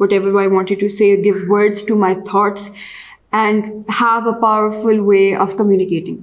whatever I wanted to say, give words to my thoughts and have a powerful way of communicating.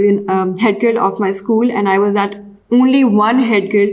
even head girl of my school and I was that only one head girl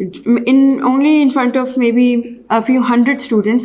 only in front of maybe a few hundred students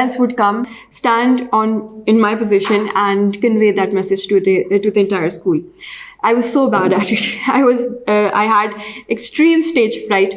else would come, stand in my position and convey that message to the entire school. I was so bad at it. I had extreme stage fright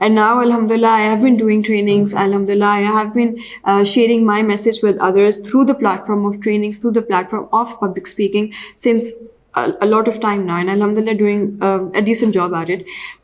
And now alhamdulillah I have been doing trainings, alhamdulillah I have been sharing my message with others through the platform of trainings, through the platform of public speaking since a lot of time now, and alhamdulillah doing a decent job at it.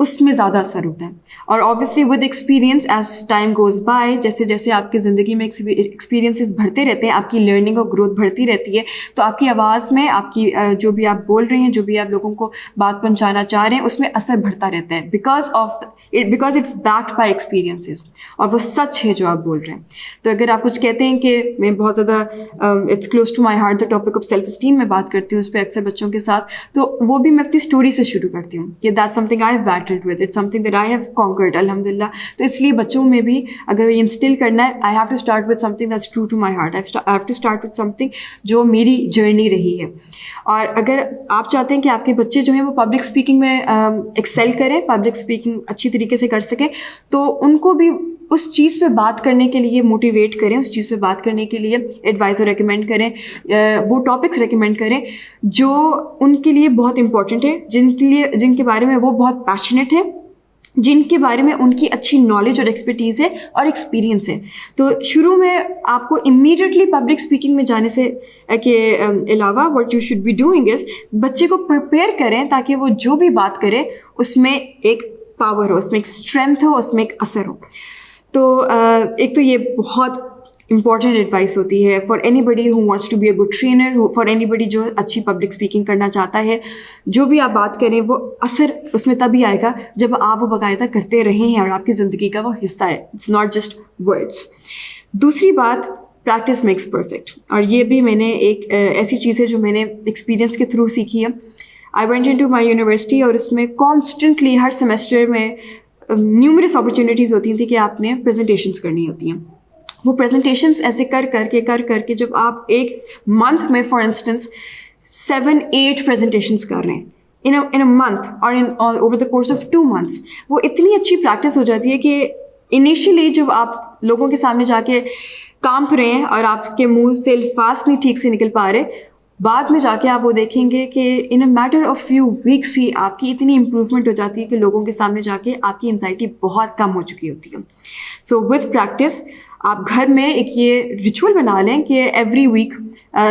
اس میں زیادہ اثر ہوتا ہے. اور obviously with experience as time goes by, جیسے جیسے آپ کی زندگی میں ایکسپیرینسز بڑھتے رہتے ہیں، آپ کی لرننگ اور گروتھ بڑھتی رہتی ہے، تو آپ کی آواز میں آپ کی جو بھی آپ بول رہے ہیں، جو بھی آپ لوگوں کو بات پہنچانا چاہ رہے ہیں، اس میں اثر بڑھتا رہتا ہے because it's backed by experiences, اور وہ سچ ہے جو آپ بول رہے ہیں. تو اگر آپ کچھ کہتے ہیں کہ میں بہت زیادہ it's close to my heart the topic of self esteem میں بات کرتی ہوں اس پہ اکثر بچوں کے ساتھ، تو وہ بھی میں اپنی اسٹوری سے شروع کرتی ہوں کہ that something I have battled with, it's something that I have conquered الحمد للہ. تو اس لیے بچوں میں بھی اگر یہ انسٹل کرنا ہے، I have to start with something that's true to my heart, I have to start with something جو میری جرنی رہی ہے. اور اگر آپ چاہتے ہیں کہ آپ کے بچے جو ہیں وہ پبلک اسپیکنگ میں ایکسیل کریں، پبلک اسپیکنگ اچھی طریقے سے کر سکیں، تو ان کو بھی اس چیز پہ بات کرنے کے لیے موٹیویٹ کریں، اس چیز پہ بات کرنے کے لیے ایڈوائز ریکمینڈ کریں، وہ ٹاپکس ریکمینڈ کریں جو ان کے لیے بہت امپورٹنٹ ہے، جن کے بارے میں وہ بہت پیشنیٹ ہے، جن کے بارے میں ان کی اچھی نالج اور ایکسپرٹیز ہے اور ایکسپیرینس ہے. تو شروع میں آپ کو امیڈیٹلی پبلک اسپیکنگ میں جانے سے کے علاوہ what you should be doing as بچے کو پریپیئر کریں تاکہ وہ جو بھی بات کرے اس میں ایک پاور ہو، اس میں ایک اسٹرینتھ ہو، اس میں ایک اثر ہو. تو ایک تو یہ بہت امپورٹنٹ ایڈوائس ہوتی ہے for anybody who wants to be a good trainer, for anybody جو اچھی پبلک اسپیکنگ کرنا چاہتا ہے. جو بھی آپ بات کریں وہ اثر اس میں تبھی آئے گا جب آپ وہ باقاعدہ کرتے رہے ہیں اور آپ کی زندگی کا وہ حصہ ہے، اٹس ناٹ جسٹ ورڈس. دوسری بات، پریکٹس میکس پرفیکٹ، اور یہ بھی میں نے ایک ایسی چیز ہے جو میں نے ایکسپیرینس کے تھرو سیکھی ہے. I went into my university, اور اس میں کانسٹنٹلی ہر سیمسٹر میں نیومرس اپرچونیٹیز ہوتی تھیں کہ آپ نے پریزنٹیشنس کرنی ہوتی ہیں. وہ پریزنٹیشنس ایسے کر کے جب آپ ایک منتھ میں فار انسٹنس 7-8 پریزنٹیشنس کر رہے ہیں in a month اور over the course of 2 months، وہ اتنی اچھی پریکٹس ہو جاتی ہے کہ انیشیلی جب آپ لوگوں کے سامنے جا کے کانپ رہے ہیں اور آپ کے منہ سے الفاظ نہیں ٹھیک سے نکل پا رہے، بعد میں جا کے آپ وہ دیکھیں گے کہ in a matter of few weeks ہی آپ کی اتنی امپروومنٹ ہو جاتی ہے کہ لوگوں کے سامنے جا کے آپ کی انزائٹی بہت کم ہو چکی ہوتی ہے. سو ود پریکٹس آپ گھر میں ایک یہ ریچول بنا لیں کہ ایوری ویک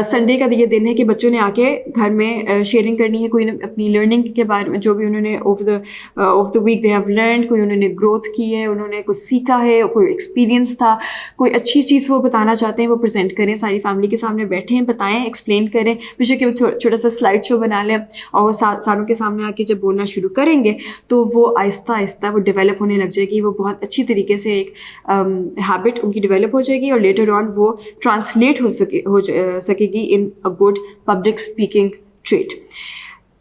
سنڈے کا یہ دن ہے کہ بچوں نے آ کے گھر میں شیئرنگ کرنی ہے، کوئی اپنی لرننگ کے بارے میں جو بھی انہوں نے over the week they have learned, کوئی انہوں نے گروتھ کی ہے، انہوں نے کچھ سیکھا ہے، کوئی ایکسپیرینس تھا، کوئی اچھی چیز وہ بتانا چاہتے ہیں وہ پریزنٹ کریں، ساری فیملی کے سامنے بیٹھیں، بتائیں، ایکسپلین کریں، پیچھے کہ وہ چھوٹا سا سلائڈ شو بنا لیں، اور وہ ساروں کے سامنے آ کے جب بولنا شروع کریں گے تو وہ آہستہ آہستہ وہ ڈیولپ ہونے لگ جائے گی، وہ بہت اچھی طریقے سے ایک ہیبٹ ان کی ڈیولپ ہو جائے گی، اور لیٹر آن وہ ٹرانسلیٹ ہو سکے گی in a good public speaking trait.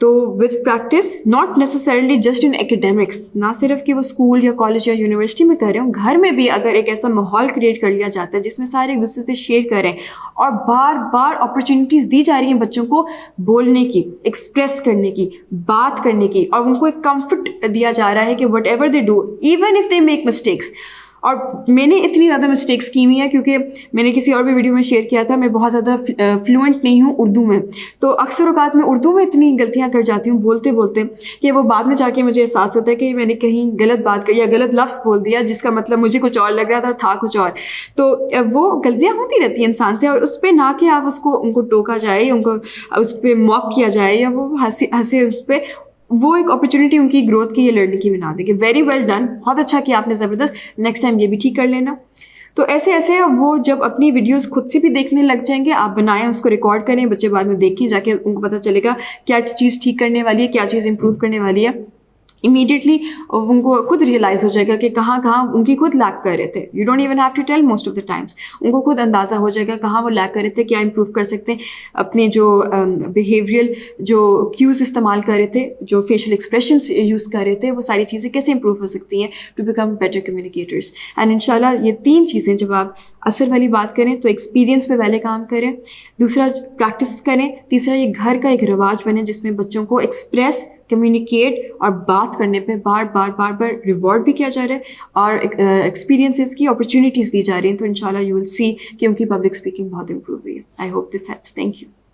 تو with practice, not necessarily just in academics, نہ صرف کہ وہ اسکول یا کالج یا یونیورسٹی میں کر رہے ہوں، گھر میں بھی اگر ایک ایسا ماحول کریٹ کر لیا جاتا ہے جس میں سارے ایک دوسرے سے شیئر کریں اور بار بار اپرچونیٹیز دی جا رہی ہیں بچوں کو بولنے کی، ایکسپریس کرنے کی، بات کرنے کی، اور ان کو ایک کمفرٹ دیا جا رہا ہے کہ what ever they do even if they make mistakes. اور میں نے اتنی زیادہ مسٹیکس کی ہوئی ہیں کیونکہ میں نے کسی اور بھی ویڈیو میں شیئر کیا تھا، میں بہت زیادہ فلوئنٹ نہیں ہوں اردو میں، تو اکثر اوقات میں اردو میں اتنی غلطیاں کر جاتی ہوں بولتے بولتے کہ وہ بعد میں جا کے مجھے احساس ہوتا ہے کہ میں نے کہیں غلط بات کری یا غلط لفظ بول دیا جس کا مطلب مجھے کچھ اور لگ رہا تھا اور تھا کچھ اور. تو وہ غلطیاں ہوتی رہتی ہیں انسان سے، اور اس پہ نہ کہ آپ ان کو ٹوکا جائے، ان کو اس پہ موک کیا جائے یا وہ ہنسے اس پہ، وہ ایک اپرچونیٹی ان کی گروتھ کی یا لرننگ کی بنا دے کہ ویری ویل ڈن، بہت اچھا کیا آپ نے، زبردست، نیکسٹ ٹائم یہ بھی ٹھیک کر لینا. تو ایسے وہ جب اپنی ویڈیوز خود سے بھی دیکھنے لگ جائیں گے، آپ بنائیں، اس کو ریکارڈ کریں، بچے بعد میں دیکھیں جا کے، ان کو پتہ چلے گا کیا چیز ٹھیک کرنے والی ہے، کیا چیز امپروو کرنے والی ہے. امیڈیٹلی ان کو خود ریئلائز ہو جائے گا کہ کہاں ان کی خود لیک کر رہے تھے. You don't even have to tell most of the times, ان کو خود اندازہ ہو جائے گا کہاں وہ لیک کر رہے تھے، کیا امپروو کر سکتے ہیں، اپنے جو بیہیویئرل جو کیوز استعمال کر رہے تھے، جو فیشیل ایکسپریشنس یوز کر رہے تھے، وہ ساری چیزیں کیسے امپروو ہو سکتی ہیں to become better communicators. And ان شاء اللہ یہ 3 چیزیں جب آپ اثر والی بات کریں تو ایکسپیرینس پہ پہلے کام کریں، دوسرا پریکٹس کریں، تیسرا یہ گھر کا ایک رواج بنے جس میں بچوں کو ایکسپریس، کمیونیکیٹ اور بات کرنے پہ بار بار ریوارڈ بھی کیا جا رہا ہے اور ایکسپیرینسز کی اپرچونیٹیز دی جا رہی ہیں. تو انشاءاللہ یو ول سی کہ ان کی پبلک اسپیکنگ بہت امپروو ہوئی ہے. I hope this helps. Thank you.